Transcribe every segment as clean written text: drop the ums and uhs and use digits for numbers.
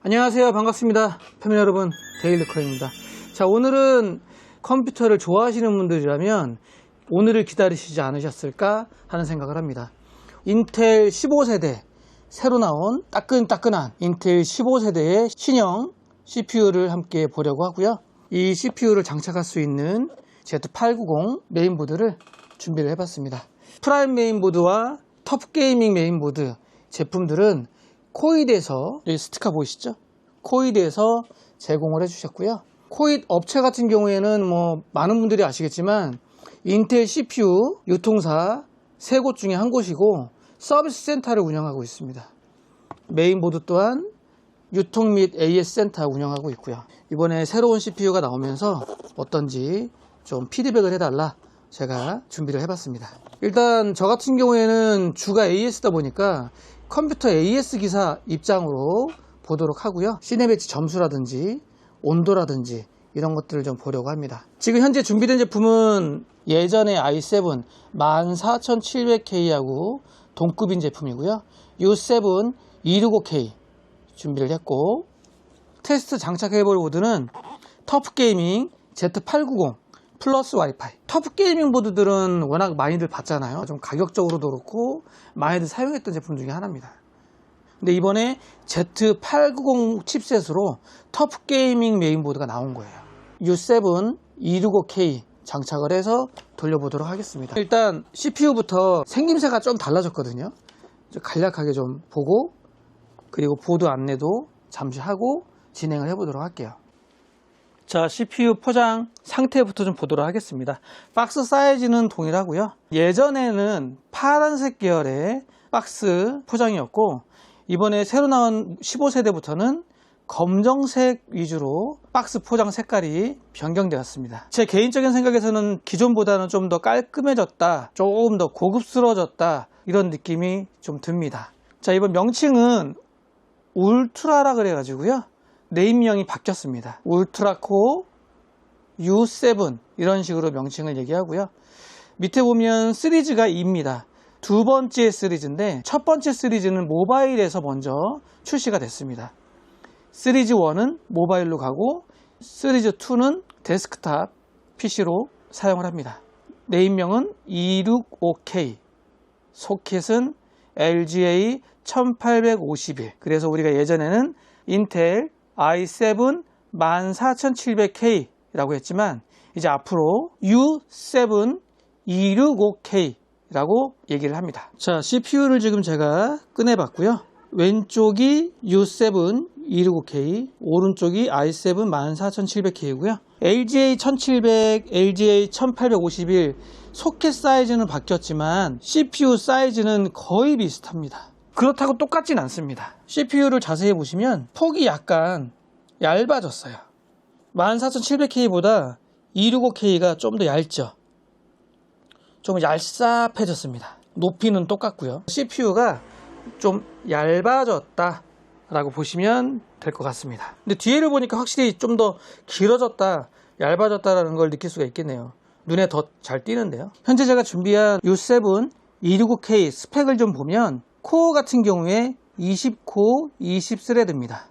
안녕하세요. 반갑습니다. 패밀리 여러분, 데일리커입니다. 자, 오늘은 컴퓨터를 좋아하시는 분들이라면 오늘을 기다리시지 않으셨을까 하는 생각을 합니다. 인텔 15세대 새로 나온 따끈따끈한 인텔 15세대의 신형 CPU를 함께 보려고 하고요. 이 CPU를 장착할 수 있는 Z890 메인보드를 준비를 해봤습니다. 프라임 메인보드와 텁게이밍 메인보드 제품들은 코이드에서, 여기 스티커 보이시죠? 코이드에서 제공을 해주셨고요. 코이드 업체 같은 경우에는 많은 분들이 아시겠지만 인텔 CPU 유통사 3곳 중에 한 곳이고 서비스 센터를 운영하고 있습니다. 메인보드 또한 유통 및 AS 센터 운영하고 있고요. 이번에 새로운 CPU가 나오면서 어떤지 좀 피드백을 해달라 제가 준비를 해봤습니다. 일단 저 같은 경우에는 주가 AS다 보니까 컴퓨터 AS 기사 입장으로 보도록 하고요. 시네배치 점수라든지 온도라든지 이런 것들을 좀 보려고 합니다. 지금 현재 준비된 제품은 예전에 i7 14700K하고 동급인 제품이고요. U7 265K 준비를 했고, 테스트 장착해볼 보드는 텁게이밍 Z890 플러스 와이파이. 텁게이밍 보드들은 워낙 많이들 봤잖아요. 좀 가격적으로도 그렇고 많이들 사용했던 제품 중에 하나입니다. 근데 이번에 Z890 칩셋으로 텁게이밍 메인보드가 나온 거예요. U7 265K 장착을 해서 돌려보도록 하겠습니다. 일단 CPU부터 생김새가 좀 달라졌거든요. 간략하게 좀 보고, 그리고 보드 안내도 잠시 하고 진행을 해보도록 할게요. 자, CPU 포장 상태부터 좀 보도록 하겠습니다. 박스 사이즈는 동일하고요. 예전에는 파란색 계열의 박스 포장이었고, 이번에 새로 나온 15세대부터는 검정색 위주로 박스 포장 색깔이 변경되었습니다. 제 개인적인 생각에서는 기존보다는 좀 더 깔끔해졌다, 조금 더 고급스러워졌다, 이런 느낌이 좀 듭니다. 자, 이번 명칭은 울트라라 그래가지고요, 네임명이 바뀌었습니다. 울트라코어 U7 이런 식으로 명칭을 얘기하고요. 밑에 보면 시리즈가 2입니다. 두 번째 시리즈인데 첫 번째 시리즈는 모바일에서 먼저 출시가 됐습니다. 시리즈 1은 모바일로 가고 시리즈 2는 데스크탑 PC로 사용을 합니다. 네임명은 265K, 소켓은 LGA 1851. 그래서 우리가 예전에는 인텔 i7 14700K 라고 했지만 이제 앞으로 U7 265K 라고 얘기를 합니다. 자, CPU를 지금 제가 꺼내봤고요. 왼쪽이 U7 265K, 오른쪽이 i7 14700K이고요. LGA 1700, LGA 1851 소켓 사이즈는 바뀌었지만 CPU 사이즈는 거의 비슷합니다. 그렇다고 똑같진 않습니다. CPU를 자세히 보시면 폭이 약간 얇아졌어요. 14700K보다 265K가 좀 더 얇죠. 좀 얄쌉해졌습니다. 높이는 똑같고요. CPU가 좀 얇아졌다 라고 보시면 될 것 같습니다. 근데 뒤에를 보니까 확실히 좀 더 길어졌다, 얇아졌다라는 걸 느낄 수가 있겠네요. 눈에 더 잘 띄는데요. 현재 제가 준비한 U7 265K 스펙을 좀 보면 코어 같은 경우에 20코어 20스레드입니다.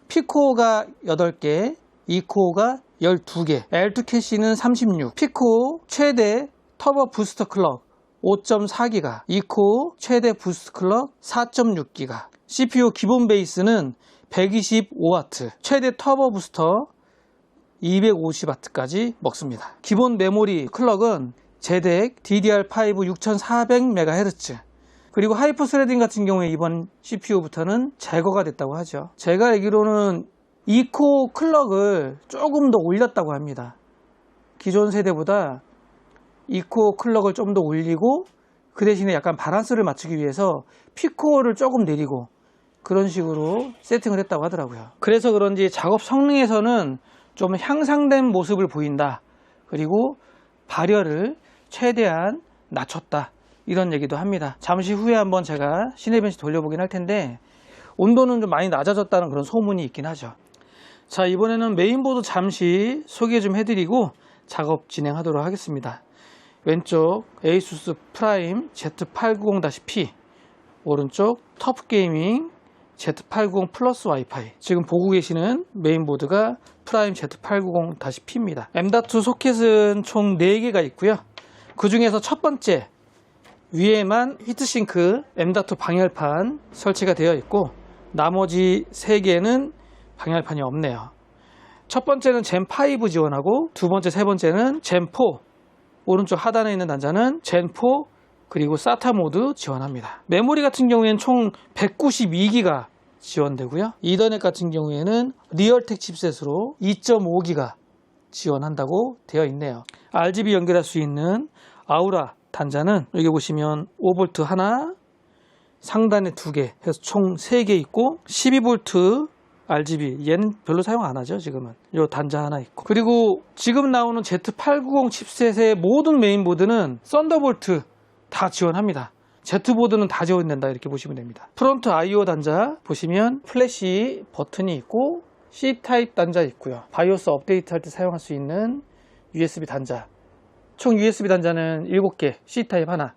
P코어가 8개, E코어가 12개, L2 캐시는 36, P코어 최대 터보 부스터 클럭 5.4기가, E코어 최대 부스트 클럭 4.6기가, CPU 기본 베이스는 125W, 최대 터보 부스터 250W까지 먹습니다. 기본 메모리 클럭은 제덱 DDR5 6400MHz, 그리고 하이퍼 스레딩 같은 경우에 이번 CPU부터는 제거가 됐다고 하죠. 제가 알기로는 E코어 클럭을 조금 더 올렸다고 합니다. 기존 세대보다 E코어 클럭을 좀 더 올리고 그 대신에 약간 바란스를 맞추기 위해서 P코어를 조금 내리고 그런 식으로 세팅을 했다고 하더라고요. 그래서 그런지 작업 성능에서는 좀 향상된 모습을 보인다. 그리고 발열을 최대한 낮췄다. 이런 얘기도 합니다. 잠시 후에 한번 제가 시네벤치 돌려보긴 할 텐데 온도는 좀 많이 낮아졌다는 그런 소문이 있긴 하죠. 자, 이번에는 메인보드 잠시 소개 좀 해드리고 작업 진행하도록 하겠습니다. 왼쪽 ASUS 프라임 Z890-P, 오른쪽 텁게이밍 Z890 플러스 와이파이. 지금 보고 계시는 메인보드가 프라임 Z890-P입니다. M.2 소켓은 총 4개가 있고요. 그 중에서 첫 번째 위에만 히트싱크 M.2 방열판 설치가 되어 있고, 나머지 3개는 방열판이 없네요. 첫 번째는 젠5 지원하고, 두 번째, 세 번째는 젠4, 오른쪽 하단에 있는 단자는 젠4 그리고 SATA 모드 지원합니다. 메모리 같은 경우에는 총 192기가 지원되고요. 이더넷 같은 경우에는 리얼텍 칩셋으로 2.5기가 지원한다고 되어 있네요. RGB 연결할 수 있는 아우라 단자는 여기 보시면 5V 하나, 상단에 2개 해서 총 3개 있고, 12V RGB, 얘는 별로 사용 안 하죠. 지금은 요 단자 하나 있고, 그리고 지금 나오는 Z890 칩셋의 모든 메인보드는 썬더볼트 다 지원합니다. Z보드는 다 지원된다, 이렇게 보시면 됩니다. 프론트 I/O 단자 보시면 플래시 버튼이 있고, C타입 단자 있고요. 바이오스 업데이트 할 때 사용할 수 있는 USB 단자, 총 USB 단자는 7개, C타입 하나,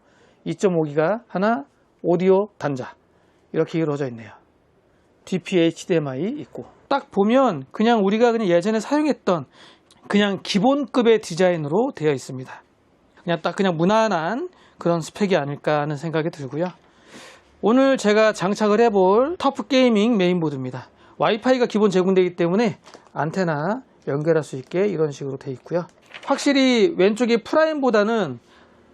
2.5기가 하나, 오디오 단자 이렇게 이루어져 있네요. DP HDMI 있고, 딱 보면 그냥 우리가 그냥 예전에 사용했던 그냥 기본급의 디자인으로 되어 있습니다. 그냥 무난한 그런 스펙이 아닐까 하는 생각이 들고요. 오늘 제가 장착을 해볼 터프 게이밍 메인보드입니다. 와이파이가 기본 제공되기 때문에 안테나 연결할 수 있게 이런 식으로 되어 있고요. 확실히 왼쪽의 프라임보다는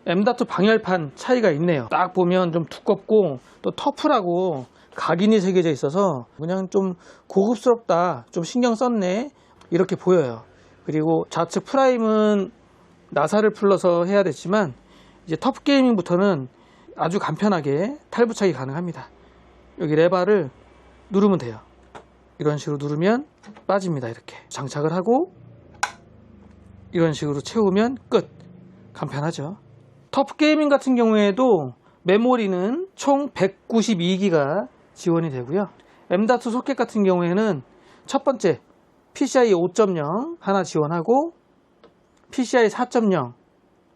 M.2 방열판 차이가 있네요. 딱 보면 좀 두껍고, 또 터프라고 각인이 새겨져 있어서 그냥 좀 고급스럽다, 좀 신경 썼네, 이렇게 보여요. 그리고 좌측 프라임은 나사를 풀러서 해야 됐지만, 이제 터프 게이밍부터는 아주 간편하게 탈부착이 가능합니다. 여기 레바를 누르면 돼요. 이런 식으로 누르면 빠집니다. 이렇게 장착을 하고 이런 식으로 채우면 끝. 간편하죠. 터프 게이밍 같은 경우에도 메모리는 총 192기가 지원이 되고요. M.2 소켓 같은 경우에는 첫 번째 PCIe 5.0 하나 지원하고, PCIe 4.0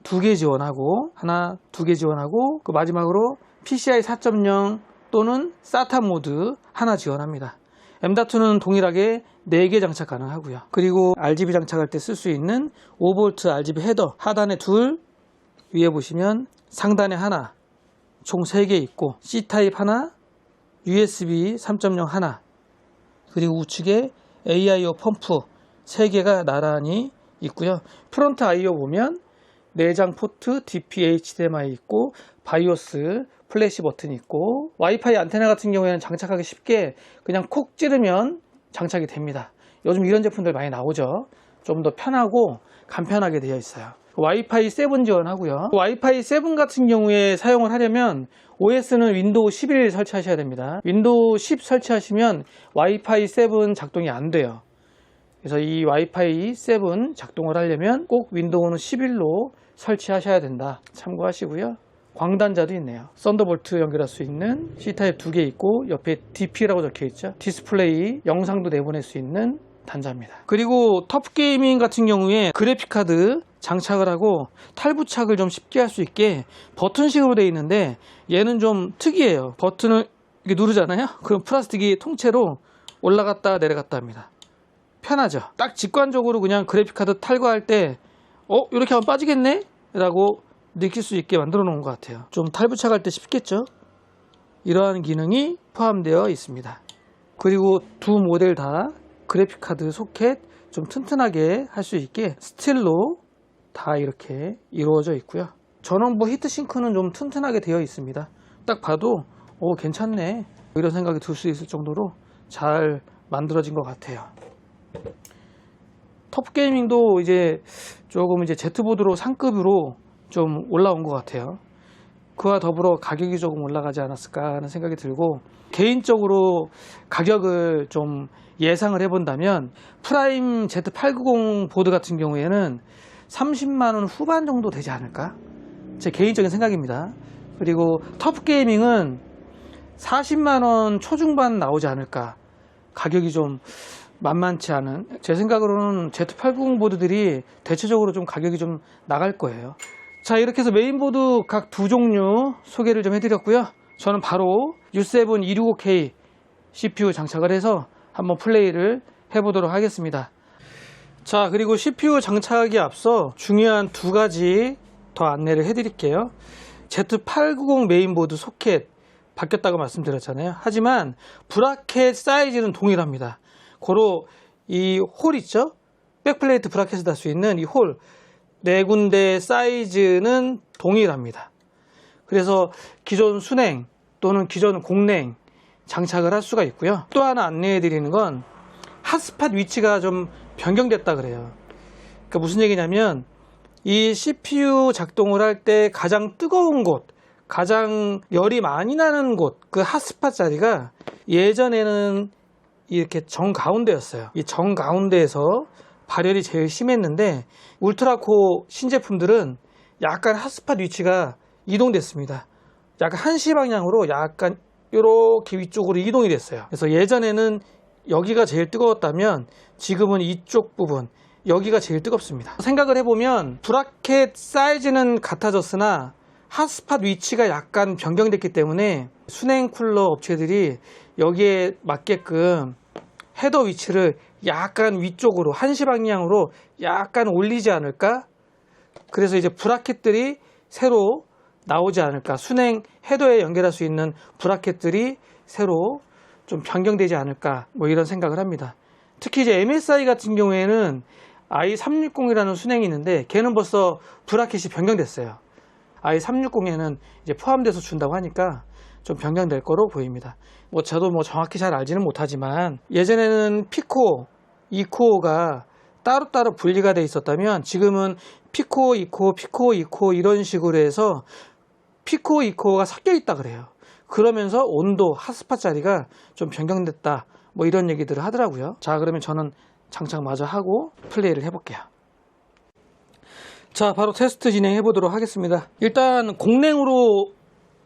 2개 지원하고, 하나, 2개 지원하고, 그 마지막으로 PCIe 4.0 또는 SATA 모드 하나 지원합니다. M.2는 동일하게 4개 장착 가능하고요. 그리고 RGB 장착할 때 쓸 수 있는 5V RGB 헤더 하단에 2, 위에 보시면 상단에 하나, 총 3개 있고, C타입 하나, USB 3.0 하나, 그리고 우측에 AIO 펌프 3개가 나란히 있고요. 프론트 I/O 보면 내장 포트, DP HDMI 있고, 바이오스 플래시 버튼이 있고, 와이파이 안테나 같은 경우에는 장착하기 쉽게 그냥 콕 찌르면 장착이 됩니다. 요즘 이런 제품들 많이 나오죠. 좀 더 편하고 간편하게 되어 있어요. 와이파이 7 지원하고요. 와이파이 7 같은 경우에 사용을 하려면 OS는 윈도우 11 설치하셔야 됩니다. 윈도우 10 설치하시면 와이파이 7 작동이 안 돼요. 그래서 이 와이파이 7 작동을 하려면 꼭 윈도우는 11로 설치하셔야 된다. 참고하시고요. 광단자도 있네요. 썬더볼트 연결할 수 있는 C타입 2개 있고, 옆에 DP라고 적혀 있죠. 디스플레이 영상도 내보낼 수 있는 단자입니다. 그리고 터프 게이밍 같은 경우에 그래픽카드 장착을 하고 탈부착을 좀 쉽게 할 수 있게 버튼식으로 되어 있는데, 얘는 좀 특이해요. 버튼을 이렇게 누르잖아요. 그럼 플라스틱이 통째로 올라갔다 내려갔다 합니다. 편하죠. 딱 직관적으로 그냥 그래픽카드 탈거할 때 이렇게 하면 빠지겠네? 라고 느낄 수 있게 만들어 놓은 것 같아요. 좀 탈부착할 때 쉽겠죠? 이러한 기능이 포함되어 있습니다. 그리고 두 모델 다 그래픽카드 소켓 좀 튼튼하게 할 수 있게 스틸로 다 이렇게 이루어져 있고요. 전원부 히트싱크는 좀 튼튼하게 되어 있습니다. 딱 봐도 괜찮네, 이런 생각이 들 수 있을 정도로 잘 만들어진 것 같아요. 터프 게이밍도 이제 조금 Z보드로 상급으로 좀 올라온 것 같아요. 그와 더불어 가격이 조금 올라가지 않았을까 하는 생각이 들고, 개인적으로 가격을 좀 예상을 해본다면 프라임 Z890 보드 같은 경우에는 30만원 후반 정도 되지 않을까? 제 개인적인 생각입니다. 그리고 터프 게이밍은 40만원 초중반 나오지 않을까? 가격이 좀 만만치 않은, 제 생각으로는 Z890 보드들이 대체적으로 좀 가격이 좀 나갈 거예요. 자, 이렇게 해서 메인보드 각 두 종류 소개를 좀 해드렸고요. 저는 바로 U7 265K CPU 장착을 해서 한번 플레이를 해보도록 하겠습니다. 자, 그리고 CPU 장착하기에 앞서 중요한 두 가지 더 안내를 해드릴게요. Z890 메인보드 소켓 바뀌었다고 말씀드렸잖아요. 하지만 브라켓 사이즈는 동일합니다. 고로 이 홀 있죠? 백플레이트 브라켓을 달 수 있는 이 홀 네 군데 사이즈는 동일합니다. 그래서 기존 순행 또는 기존 공냉 장착을 할 수가 있고요. 또 하나 안내해 드리는 건 핫스팟 위치가 좀 변경됐다 그래요. 그러니까 무슨 얘기냐면 이 CPU 작동을 할 때 가장 뜨거운 곳, 가장 열이 많이 나는 곳, 그 핫스팟 자리가 예전에는 이렇게 정가운데였어요. 이 정가운데에서 발열이 제일 심했는데 울트라코어 신제품들은 약간 핫스팟 위치가 이동됐습니다. 약간 한시 방향으로 약간 이렇게 위쪽으로 이동이 됐어요. 그래서 예전에는 여기가 제일 뜨거웠다면 지금은 이쪽 부분, 여기가 제일 뜨겁습니다. 생각을 해보면 브라켓 사이즈는 같아졌으나 핫스팟 위치가 약간 변경됐기 때문에 순행 쿨러 업체들이 여기에 맞게끔 헤더 위치를 약간 위쪽으로 한시 방향으로 약간 올리지 않을까? 그래서 이제 브라켓들이 새로 나오지 않을까? 순행 헤더에 연결할 수 있는 브라켓들이 새로 좀 변경되지 않을까? 뭐 이런 생각을 합니다. 특히 이제 MSI 같은 경우에는 i360이라는 순행이 있는데 걔는 벌써 브라켓이 변경됐어요. i360에는 이제 포함돼서 준다고 하니까 좀 변경될 거로 보입니다. 뭐 저도 뭐 정확히 잘 알지는 못하지만 예전에는 피코어, 이코어가 따로따로 분리가 돼 있었다면 지금은 피코어, 이코어, 피코어, 이코어 이런 식으로 해서 피코어, 이코어가 섞여 있다 그래요. 그러면서 온도, 핫스팟 자리가 좀 변경됐다 뭐 이런 얘기들을 하더라고요. 자, 그러면 저는 장착 마저 하고 플레이를 해볼게요. 자, 바로 테스트 진행해 보도록 하겠습니다. 일단 공냉으로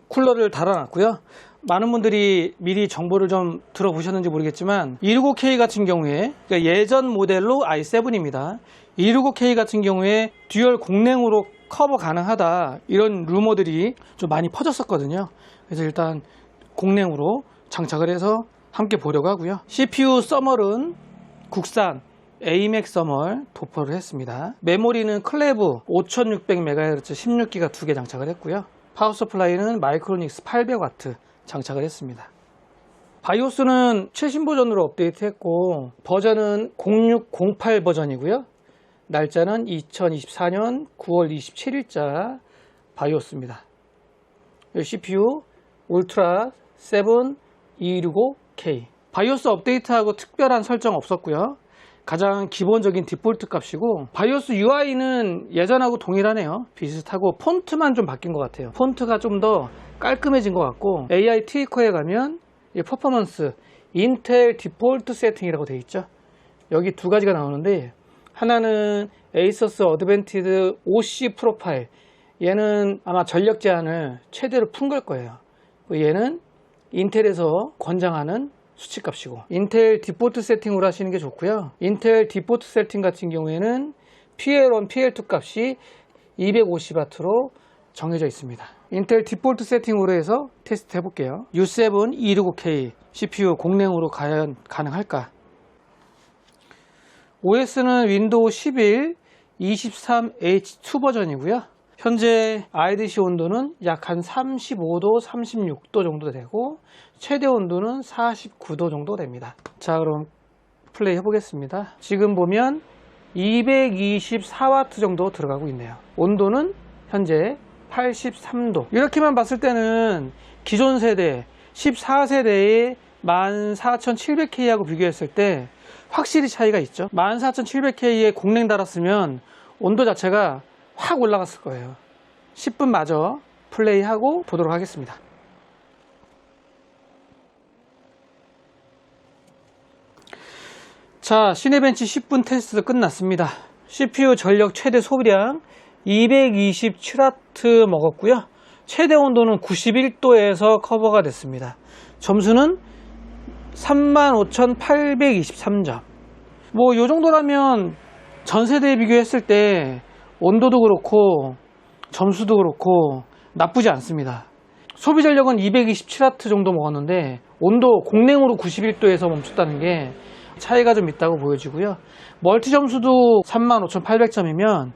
쿨러를 달아놨고요. 많은 분들이 미리 정보를 좀 들어보셨는지 모르겠지만 265K 같은 경우에 그러니까 예전 모델로 i7입니다. 265K 같은 경우에 듀얼 공냉으로 커버 가능하다 이런 루머들이 좀 많이 퍼졌었거든요. 그래서 일단 공냉으로 장착을 해서 함께 보려고 하고요. CPU 써멀은 국산 AMAC 써멀 도포를 했습니다. 메모리는 클레브 5600MHz 16기가 2개 장착을 했고요. 파워 서플라이는 마이크로닉스 800W 장착을 했습니다. 바이오스는 최신 버전으로 업데이트했고 버전은 0608 버전이고요. 날짜는 2024년 9월 27일자 바이오스입니다. CPU 울트라 7 265K 바이오스 업데이트하고 특별한 설정 없었고요. 가장 기본적인 디폴트 값이고 바이오스 UI는 예전하고 동일하네요. 비슷하고 폰트만 좀 바뀐 것 같아요. 폰트가 좀 더 깔끔해진 것 같고 AI 트위커에 가면 퍼포먼스 인텔 디폴트 세팅이라고 되어 있죠. 여기 두 가지가 나오는데 하나는 에이서스 어드밴티드 OC 프로파일, 얘는 아마 전력 제한을 최대로 푼 걸 거예요. 얘는 인텔에서 권장하는 수치값이고 인텔 디폴트 세팅으로 하시는 게 좋고요. 인텔 디폴트 세팅 같은 경우에는 PL1, PL2 값이 250W로 정해져 있습니다. 인텔 디폴트 세팅으로 해서 테스트 해볼게요. U7 265K CPU 공냉으로 과연 가능할까? OS는 윈도우 11 23H2 버전이고요. 현재 IDC 온도는 약 한 35도, 36도 정도 되고 최대 온도는 49도 정도 됩니다. 자, 그럼 플레이 해보겠습니다. 지금 보면 224W 정도 들어가고 있네요. 온도는 현재 83도. 이렇게만 봤을 때는 기존 세대 14세대의 14700K하고 비교했을 때 확실히 차이가 있죠. 14700K에 공냉 달았으면 온도 자체가 확 올라갔을 거예요. 10분 마저 플레이하고 보도록 하겠습니다. 자, 시네벤치 10분 테스트 끝났습니다. CPU 전력 최대 소비량 227W 먹었고요. 최대 온도는 91도에서 커버가 됐습니다. 점수는 35,823점. 뭐 요 정도라면 전 세대에 비교했을 때 온도도 그렇고 점수도 그렇고 나쁘지 않습니다. 소비 전력은 227W 정도 먹었는데 온도 공랭으로 91도에서 멈췄다는 게 차이가 좀 있다고 보여지고요. 멀티 점수도 35,800점이면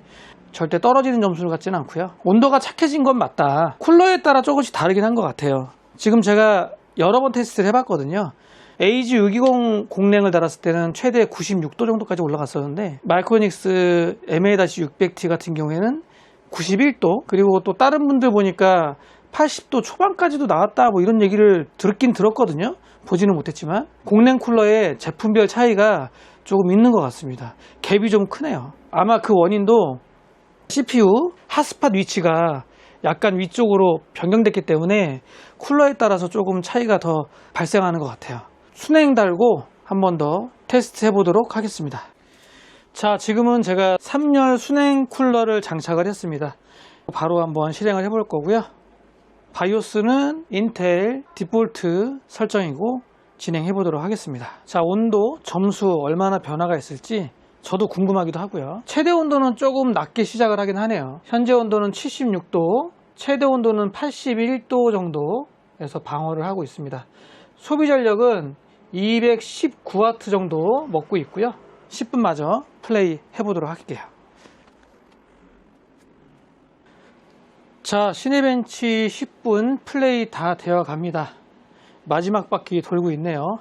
절대 떨어지는 점수 같지는 않고요. 온도가 착해진 건 맞다. 쿨러에 따라 조금씩 다르긴 한 것 같아요. 지금 제가 여러 번 테스트를 해봤거든요. AG620 공랭을 달았을 때는 최대 96도 정도까지 올라갔었는데 마이크로닉스 MA-600T 같은 경우에는 91도, 그리고 또 다른 분들 보니까 80도 초반까지도 나왔다 뭐 이런 얘기를 듣긴 들었거든요. 보지는 못했지만 공랭 쿨러의 제품별 차이가 조금 있는 것 같습니다. 갭이 좀 크네요. 아마 그 원인도 CPU 핫스팟 위치가 약간 위쪽으로 변경됐기 때문에 쿨러에 따라서 조금 차이가 더 발생하는 것 같아요. 순행 달고 한 번 더 테스트 해보도록 하겠습니다. 자, 지금은 제가 3열 순행 쿨러를 장착을 했습니다. 바로 한번 실행을 해볼 거고요. 바이오스는 인텔 디폴트 설정이고 진행해 보도록 하겠습니다. 자, 온도 점수 얼마나 변화가 있을지 저도 궁금하기도 하고요. 최대 온도는 조금 낮게 시작을 하긴 하네요. 현재 온도는 76도, 최대 온도는 81도 정도에서 방어를 하고 있습니다. 소비 전력은 219W 정도 먹고 있고요. 10분 마저 플레이 해보도록 할게요. 자, 시네벤치 10분 플레이 다 되어 갑니다. 마지막 바퀴 돌고 있네요.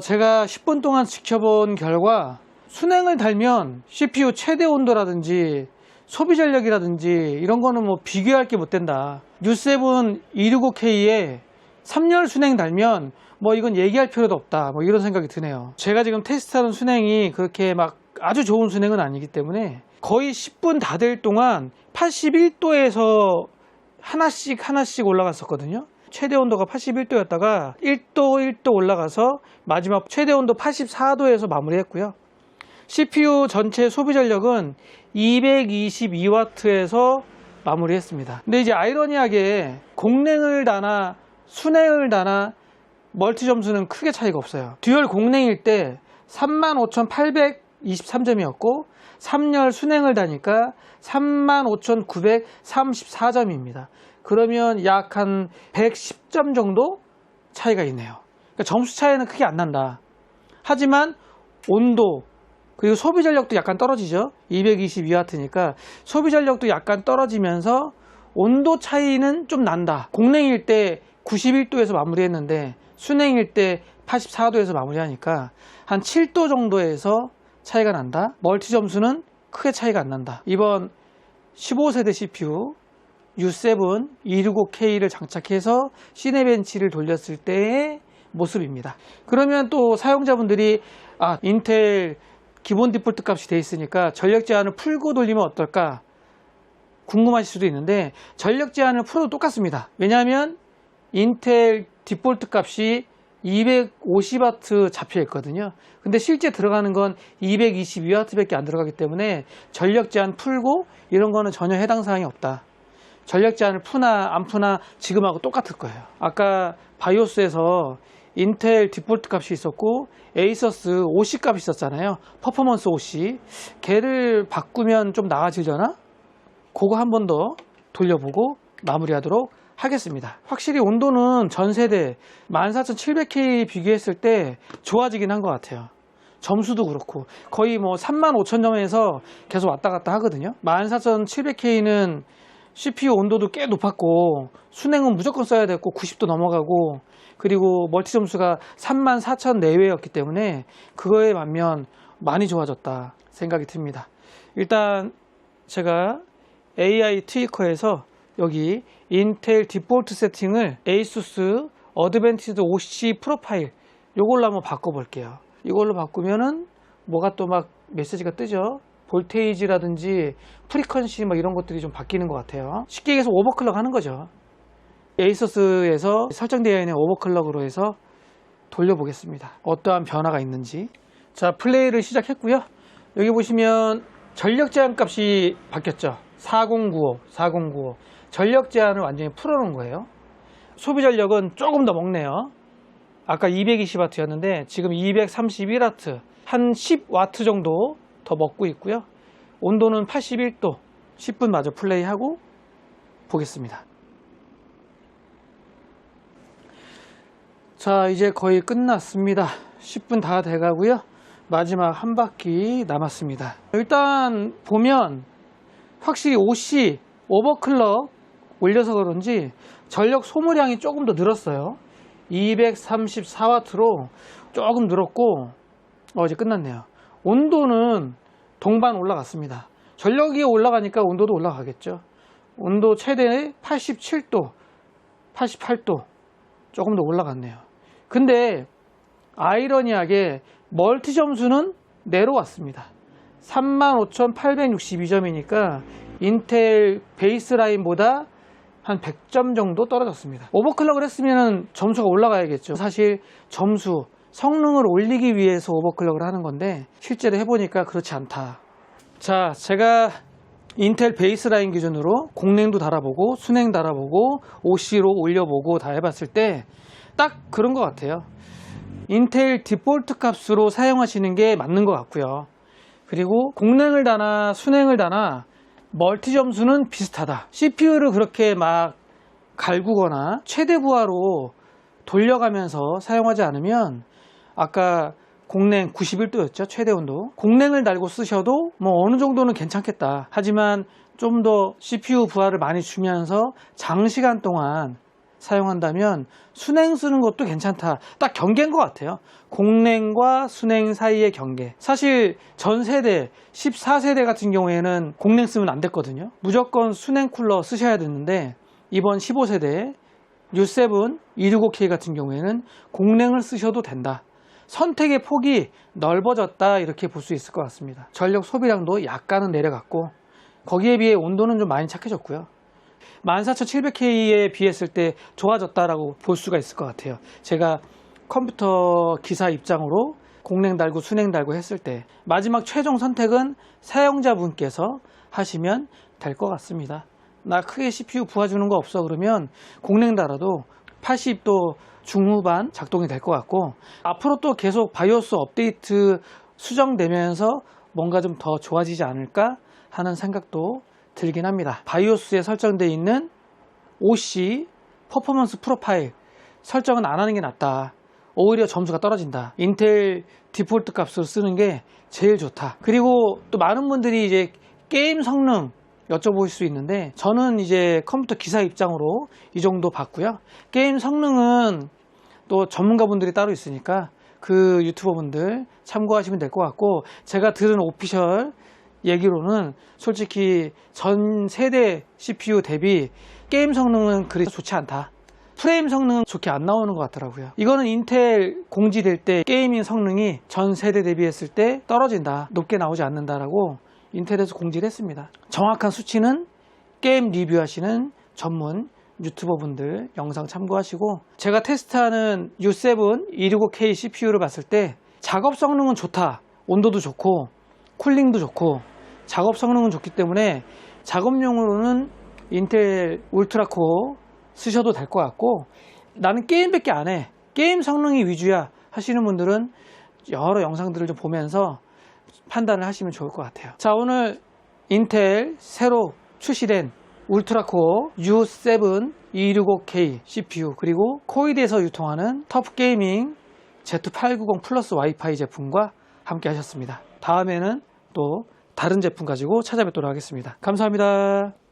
제가 10분 동안 지켜본 결과 순행을 달면 CPU 최대 온도라든지 소비 전력이라든지 이런 거는 뭐 비교할 게 못 된다. U7 265K에 3열 순행 달면 뭐 이건 얘기할 필요도 없다. 뭐 이런 생각이 드네요. 제가 지금 테스트하는 순행이 그렇게 막 아주 좋은 순행은 아니기 때문에 거의 10분 다 될 동안 81도에서 하나씩 올라갔었거든요. 최대 온도가 81도였다가 1도 올라가서 마지막 최대 온도 84도에서 마무리했고요. CPU 전체 소비 전력은 222W에서 마무리했습니다. 근데 이제 아이러니하게 공랭을 다나 순행을 다나 멀티 점수는 크게 차이가 없어요. 듀얼 공랭일 때 35,823점이었고 3열 순행을 다니까 35,934점입니다. 그러면 약 한 110점 정도 차이가 있네요. 그러니까 점수 차이는 크게 안 난다. 하지만 온도 그리고 소비 전력도 약간 떨어지죠. 222W니까 소비 전력도 약간 떨어지면서 온도 차이는 좀 난다. 공랭일 때 91도에서 마무리했는데 순행일 때 84도에서 마무리하니까 한 7도 정도에서 차이가 난다. 멀티 점수는 크게 차이가 안 난다. 이번 15세대 CPU U7 265K를 장착해서 시네벤치를 돌렸을 때의 모습입니다. 그러면 또 사용자분들이 인텔 기본 디폴트 값이 되어 있으니까 전력 제한을 풀고 돌리면 어떨까 궁금하실 수도 있는데 전력 제한을 풀어도 똑같습니다. 왜냐하면 인텔 디폴트 값이 250W 잡혀 있거든요. 근데 실제 들어가는 건 222W 밖에 안 들어가기 때문에 전력 제한 풀고 이런 거는 전혀 해당 사항이 없다. 전력 제한을 푸나 안 푸나 지금하고 똑같을 거예요. 아까 바이오스에서 인텔 디폴트 값이 있었고 에이서스 OC 값이 있었잖아요. 퍼포먼스 OC. 걔를 바꾸면 좀 나아지려나? 그거 한 번 더 돌려보고 마무리하도록 하겠습니다. 확실히 온도는 전 세대 14700K 비교했을 때 좋아지긴 한 것 같아요. 점수도 그렇고 거의 뭐 35,000점에서 계속 왔다 갔다 하거든요. 14700K는 CPU 온도도 꽤 높았고 순행은 무조건 써야 됐고 90도 넘어가고 그리고 멀티 점수가 34,000 내외였기 때문에 그거에 반면 많이 좋아졌다 생각이 듭니다. 일단 제가 AI 트위커에서 여기 인텔 디폴트 세팅을 ASUS 어드밴티드 OC 프로파일 이걸로 한번 바꿔볼게요. 이걸로 바꾸면은 뭐가 또 막 메시지가 뜨죠. 볼테이지라든지 프리퀀시 뭐 이런 것들이 좀 바뀌는 것 같아요. 쉽게 얘기해서 오버클럭 하는 거죠. 에이서스에서 설정되어 있는 오버클럭으로 해서 돌려보겠습니다. 어떠한 변화가 있는지. 자, 플레이를 시작했고요. 여기 보시면 전력 제한 값이 바뀌었죠. 4095 전력 제한을 완전히 풀어놓은 거예요. 소비 전력은 조금 더 먹네요. 아까 220W였는데 지금 231W, 한 10W 정도 더 먹고 있고요. 온도는 81도, 10분 마저 플레이하고 보겠습니다. 자, 이제 거의 끝났습니다. 10분 다 돼가고요. 마지막 한 바퀴 남았습니다. 일단 보면 확실히 OC 오버클럭 올려서 그런지 전력 소모량이 조금 더 늘었어요. 234W로 조금 늘었고 이제 끝났네요. 온도는 동반 올라갔습니다. 전력이 올라가니까 온도도 올라가겠죠. 온도 최대 87도, 88도 조금 더 올라갔네요. 근데 아이러니하게 멀티 점수는 내려왔습니다. 35,862점이니까 인텔 베이스라인보다 한 100점 정도 떨어졌습니다. 오버클럭을 했으면 점수가 올라가야겠죠. 사실 점수, 성능을 올리기 위해서 오버클럭을 하는 건데 실제로 해보니까 그렇지 않다. 자, 제가 인텔 베이스라인 기준으로 공랭도 달아보고 순행 달아보고 OC로 올려보고 다 해봤을 때 딱 그런 것 같아요. 인텔 디폴트 값으로 사용하시는 게 맞는 것 같고요. 그리고 공랭을 다나 순행을 다나 멀티 점수는 비슷하다. CPU를 그렇게 막 갈구거나 최대 부하로 돌려가면서 사용하지 않으면 아까 공랭 91도였죠. 최대 온도. 공랭을 달고 쓰셔도 뭐 어느 정도는 괜찮겠다. 하지만 좀 더 CPU 부하를 많이 주면서 장시간 동안 사용한다면 순행 쓰는 것도 괜찮다. 딱 경계인 것 같아요. 공랭과 순행 사이의 경계. 사실 전 세대 14세대 같은 경우에는 공랭 쓰면 안 됐거든요. 무조건 순행 쿨러 쓰셔야 되는데 이번 15세대 U7 265K 같은 경우에는 공랭을 쓰셔도 된다. 선택의 폭이 넓어졌다 이렇게 볼 수 있을 것 같습니다. 전력 소비량도 약간은 내려갔고 거기에 비해 온도는 좀 많이 착해졌고요. 14700K에 비했을 때 좋아졌다라고 볼 수가 있을 것 같아요. 제가 컴퓨터 기사 입장으로 공랭 달고 순행 달고 했을 때 마지막 최종 선택은 사용자분께서 하시면 될 것 같습니다. 나 크게 CPU 부하 주는 거 없어 그러면 공랭 달아도 80도 중후반 작동이 될 것 같고 앞으로 또 계속 바이오스 업데이트 수정되면서 뭔가 좀 더 좋아지지 않을까 하는 생각도 들긴 합니다. 바이오스에 설정되어 있는 OC 퍼포먼스 프로파일 설정은 안 하는 게 낫다. 오히려 점수가 떨어진다. 인텔 디폴트 값으로 쓰는 게 제일 좋다. 그리고 또 많은 분들이 이제 게임 성능 여쭤보실 수 있는데 저는 이제 컴퓨터 기사 입장으로 이 정도 봤고요. 게임 성능은 또 전문가분들이 따로 있으니까 그 유튜버분들 참고하시면 될 것 같고 제가 들은 오피셜 얘기로는 솔직히 전 세대 CPU 대비 게임 성능은 그리 좋지 않다. 프레임 성능은 좋게 안 나오는 것 같더라고요. 이거는 인텔 공지될 때 게이밍 성능이 전 세대 대비했을 때 떨어진다. 높게 나오지 않는다라고 인텔에서 공지를 했습니다. 정확한 수치는 게임 리뷰하시는 전문 유튜버분들 영상 참고하시고 제가 테스트하는 U7 265K CPU를 봤을 때 작업 성능은 좋다. 온도도 좋고 쿨링도 좋고 작업 성능은 좋기 때문에 작업용으로는 인텔 울트라코어 쓰셔도 될 것 같고 나는 게임밖에 안 해. 게임 성능이 위주야 하시는 분들은 여러 영상들을 좀 보면서 판단을 하시면 좋을 것 같아요. 자, 오늘 인텔 새로 출시된 울트라코어 U7 265K CPU 그리고 코이드에서 유통하는 터프게이밍 Z890 플러스 와이파이 제품과 함께 하셨습니다. 다음에는 또 다른 제품 가지고 찾아뵙도록 하겠습니다. 감사합니다.